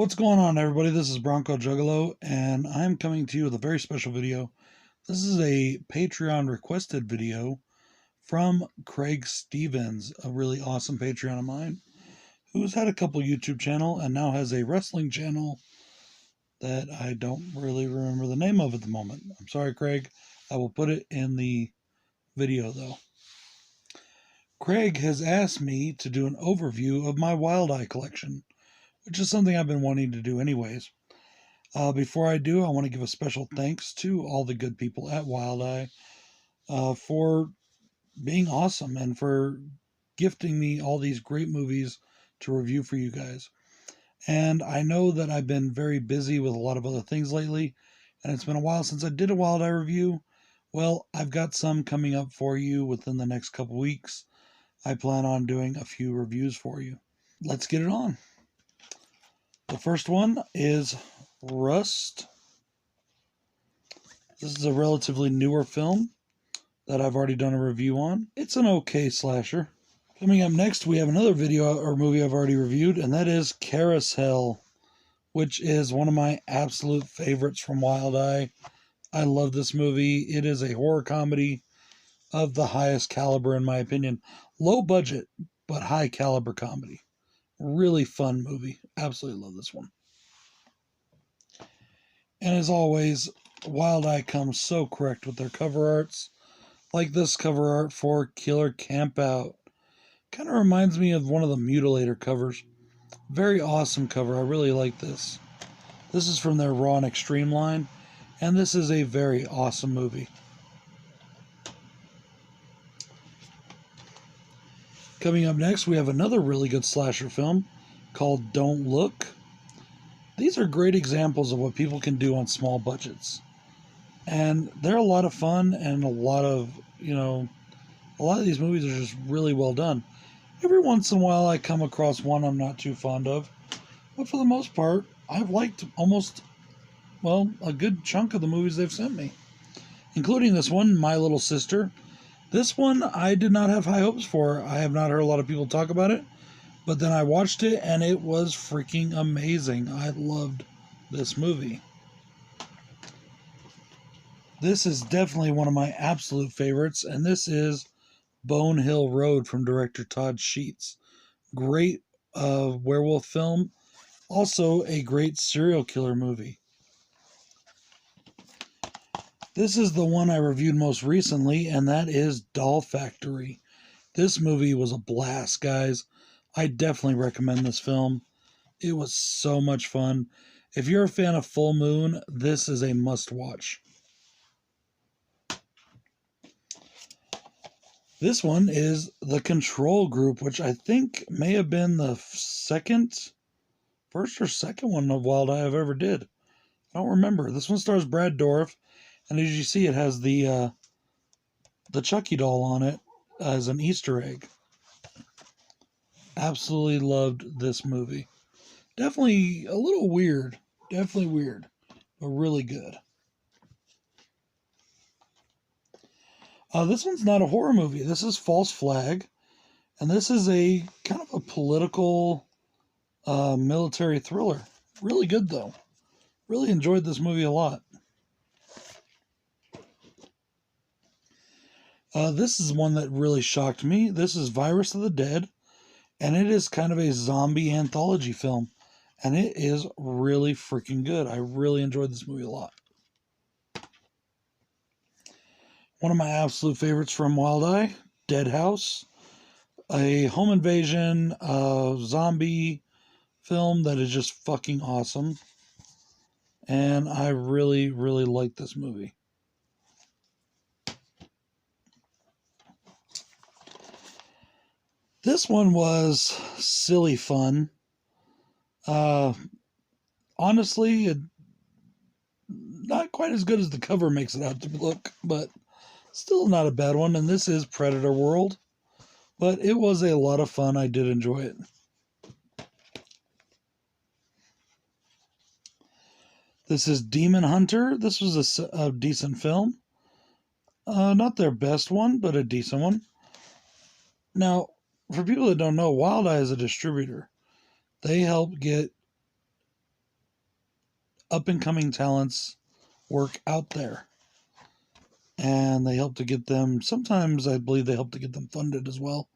What's going on, everybody? This is BroncoJuggalo, and I'm coming to you with a very special video. This is a Patreon requested video from Craig Stevens, a really awesome Patreon of mine, who's had a couple YouTube channel and now has a wrestling channel that I don't really remember the name of at the moment. I'm sorry, Craig. I will put it in the video, though. Craig has asked me to do an overview of my Wild Eye collection, which is something I've been wanting to do anyways. Before I do, I want to give a special thanks to all the good people at Wild Eye for being awesome and for gifting me all these great movies to review for you guys. And I know that I've been very busy with a lot of other things lately, and it's been a while since I did a Wild Eye review. Well, I've got some coming up for you within the next couple weeks. I plan on doing a few reviews for you. Let's get it on. The first one is Rust. This is a relatively newer film that I've already done a review on. It's an okay slasher. Coming up next, we have another video or movie I've already reviewed, and that is Carousel, which is one of my absolute favorites from Wild Eye. I love this movie. It is a horror comedy of the highest caliber, in my opinion. Low budget, but high caliber comedy. Really fun movie. Absolutely love this one. And as always, Wild Eye comes so correct with their cover arts. Like this cover art for Killer Campout. Kind of reminds me of one of the Mutilator covers. Very awesome cover. I really like this. This is from their Raw and Extreme line. And this is a very awesome movie. Coming up next, we have another really good slasher film called Don't Look. These are great examples of what people can do on small budgets. And they're a lot of fun, and a lot of these movies are just really well done. Every once in a while I come across one I'm not too fond of. But for the most part, I've liked a good chunk of the movies they've sent me. Including this one, My Little Sister. This one I did not have high hopes for. I have not heard a lot of people talk about it. But then I watched it and it was freaking amazing. I loved this movie. This is definitely one of my absolute favorites. And this is Bone Hill Road from director Todd Sheets. Great werewolf film. Also a great serial killer movie. This is the one I reviewed most recently, and that is Doll Factory. This movie was a blast, guys. I definitely recommend this film. It was so much fun. If you're a fan of Full Moon, this is a must-watch. This one is The Control Group, which I think may have been the first or second one of Wild Eye I've ever did. I don't remember. This one stars Brad Dourif. And as you see, it has the Chucky doll on it as an Easter egg. Absolutely loved this movie. Definitely a little weird. Definitely weird. But really good. This one's not a horror movie. This is False Flag. And this is a kind of a political military thriller. Really good, though. Really enjoyed this movie a lot. This is one that really shocked me. This is Virus of the Dead, and it is kind of a zombie anthology film, and it is really freaking good. I really enjoyed this movie a lot. One of my absolute favorites from Wild Eye, Dead House, a home invasion zombie film that is just fucking awesome, and I really, really like this movie. This one was silly fun. Honestly, not quite as good as the cover makes it out to look, but still not a bad one. And this is Predator World. But it was a lot of fun. I did enjoy it. This is Demon Hunter. This was a decent film. Not their best one, but a decent one. Now, for people that don't know, Wild Eye is a distributor. They help get up-and-coming talents work out there. And they help to get them, sometimes I believe they help to get them funded as well.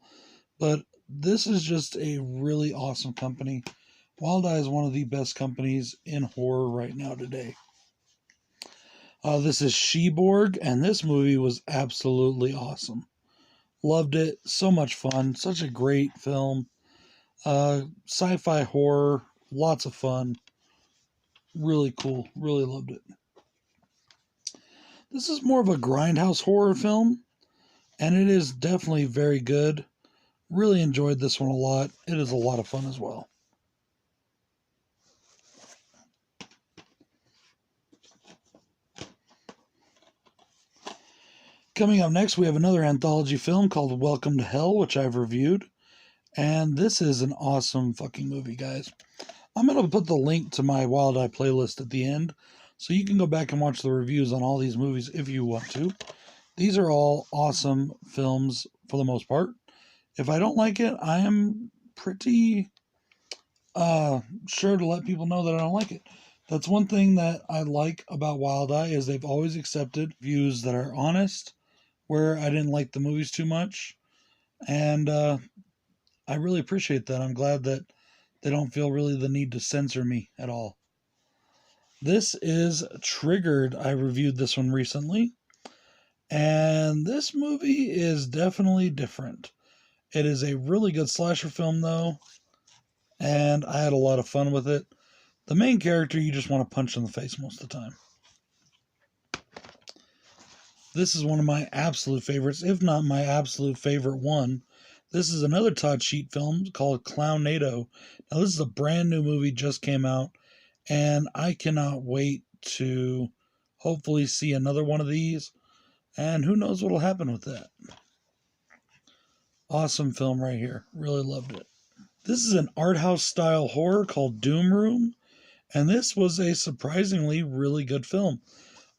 But this is just a really awesome company. Wild Eye is one of the best companies in horror right now today. This is Sheborg, and this movie was absolutely awesome. Loved it. So much fun. Such a great film. Sci-fi horror. Lots of fun. Really cool. Really loved it. This is more of a grindhouse horror film, and it is definitely very good. Really enjoyed this one a lot. It is a lot of fun as well. Coming up next, we have another anthology film called Welcome to Hell, which I've reviewed. And this is an awesome fucking movie, guys. I'm going to put the link to my Wild Eye playlist at the end, so you can go back and watch the reviews on all these movies if you want to. These are all awesome films for the most part. If I don't like it, I am pretty sure to let people know that I don't like it. That's one thing that I like about Wild Eye, is they've always accepted views that are honest, where I didn't like the movies too much. And I really appreciate that. I'm glad that they don't feel really the need to censor me at all. This is Triggered. I reviewed this one recently. And this movie is definitely different. It is a really good slasher film, though. And I had a lot of fun with it. The main character you just want to punch in the face most of the time. This is one of my absolute favorites, if not my absolute favorite one. This is another Todd Sheet film called Clownado. Now, this is a brand new movie, just came out, and I cannot wait to hopefully see another one of these, and who knows what will happen with that. Awesome film right here. Really loved it. This is an art house style horror called Doom Room, and this was a surprisingly really good film.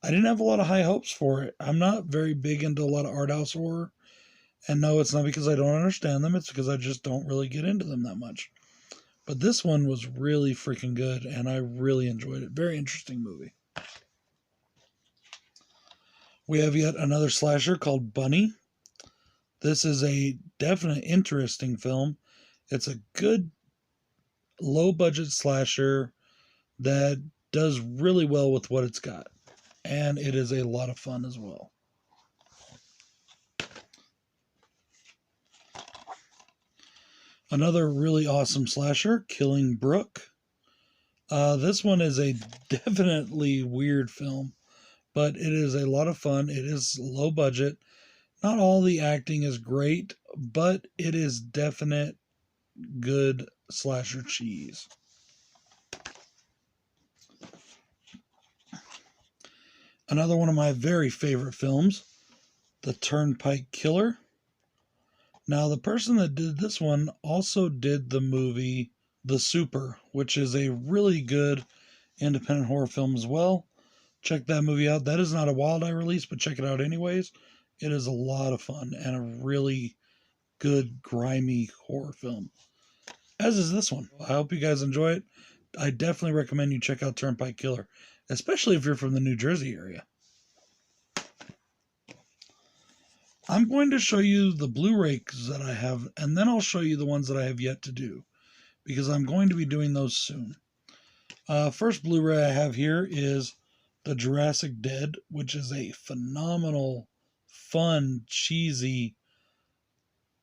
I didn't have a lot of high hopes for it. I'm not very big into a lot of art house horror. And no, it's not because I don't understand them. It's because I just don't really get into them that much. But this one was really freaking good, and I really enjoyed it. Very interesting movie. We have yet another slasher called Bunny. This is a definite interesting film. It's a good low-budget slasher that does really well with what it's got. And it is a lot of fun as well. Another really awesome slasher, Killing Brooke. This one is a definitely weird film, but it is a lot of fun. It is low budget. Not all the acting is great, but it is definite good slasher cheese. Another one of my very favorite films, The Turnpike Killer. Now, the person that did this one also did the movie The Super, which is a really good independent horror film as well. Check that movie out. That is not a Wild Eye release, but check it out anyways. It is a lot of fun and a really good, grimy horror film, as is this one. I hope you guys enjoy it. I definitely recommend you check out Turnpike Killer, especially if you're from the New Jersey area. I'm going to show you the Blu-rays that I have, and then I'll show you the ones that I have yet to do, because I'm going to be doing those soon. First Blu-ray I have here is The Jurassic Dead, which is a phenomenal, fun, cheesy,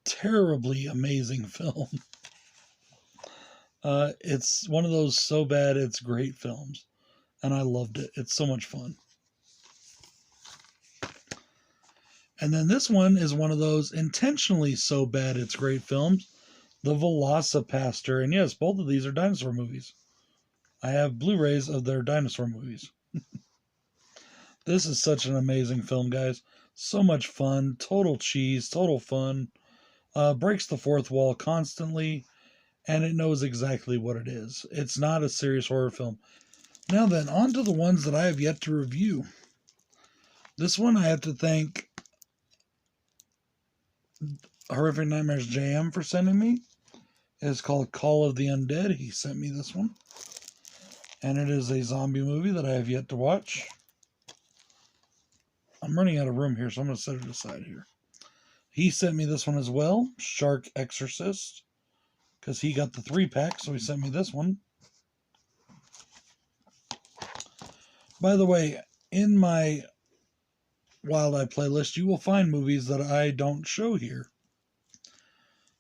terribly amazing film. It's one of those so bad it's great films, and I loved it. It's so much fun. And then this one is one of those intentionally so bad it's great films, The Velocipaster. And yes, both of these are dinosaur movies. I have Blu-rays of their dinosaur movies. This is such an amazing film, guys. So much fun, total cheese, total fun. Breaks the fourth wall constantly, and it knows exactly what it is. It's not a serious horror film. Now then, on to the ones that I have yet to review. This one I have to thank Horrific Nightmares Jam for sending me. It's called Call of the Undead. He sent me this one. and it is a zombie movie that I have yet to watch. I'm running out of room here, so I'm going to set it aside here. He sent me this one as well, Shark Exorcist, because he got the 3-pack, so he sent me this one. By the way, in my Wild Eye playlist, you will find movies that I don't show here.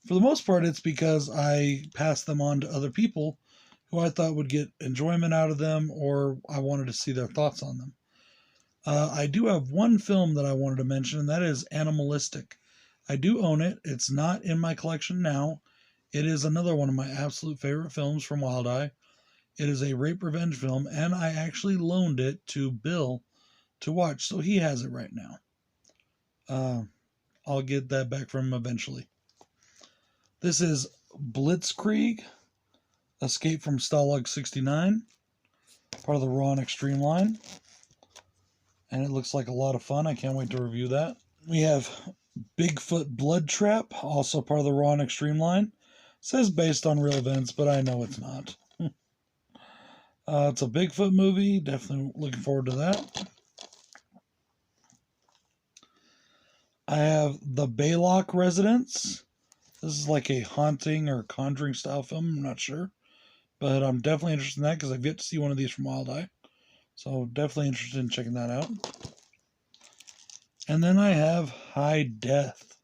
For the most part, it's because I pass them on to other people who I thought would get enjoyment out of them, or I wanted to see their thoughts on them. I do have one film that I wanted to mention, and that is Animalistic. I do own it. It's not in my collection now. It is another one of my absolute favorite films from Wild Eye. It is a rape revenge film, and I actually loaned it to Bill to watch, so he has it right now. I'll get that back from him eventually. This is Blitzkrieg, Escape from Stalag 69, part of the Raw and Extreme line. And it looks like a lot of fun. I can't wait to review that. We have Bigfoot Blood Trap, also part of the Raw and Extreme line. It says based on real events, but I know it's not. It's a Bigfoot movie. Definitely looking forward to that. I have The Baylock Residence. This is like a haunting or conjuring style film. I'm not sure. But I'm definitely interested in that because I've yet to see one of these from Wild Eye. So definitely interested in checking that out. And then I have High Death.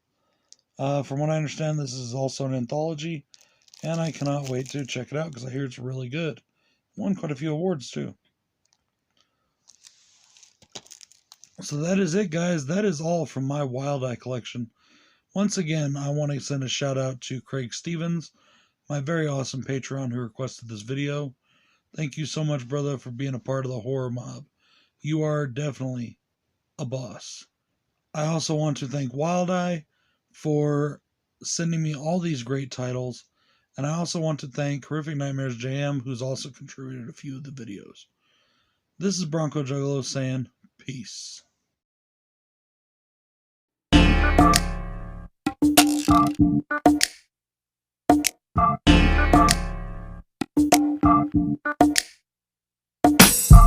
From what I understand, this is also an anthology. And I cannot wait to check it out because I hear it's really good. Won quite a few awards too. So that is it, guys. That is all from my Wild Eye collection. Once again, I want to send a shout out to Craig Stevens, my very awesome Patreon who requested this video. Thank you so much, brother, for being a part of the horror mob. You are definitely a boss. I also want to thank Wild Eye for sending me all these great titles. And I also want to thank Horrific Nightmares JM, who's also contributed a few of the videos. This is BroncoJuggalo saying peace.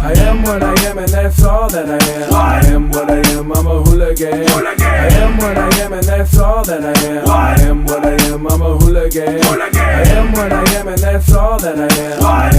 I am what I am and that's all that I am. I am what I am, I'm a hooligan. I am what I am and that's all that I am. I am what I am, I'm a hooligan. I am what I am and that's all that I am. I am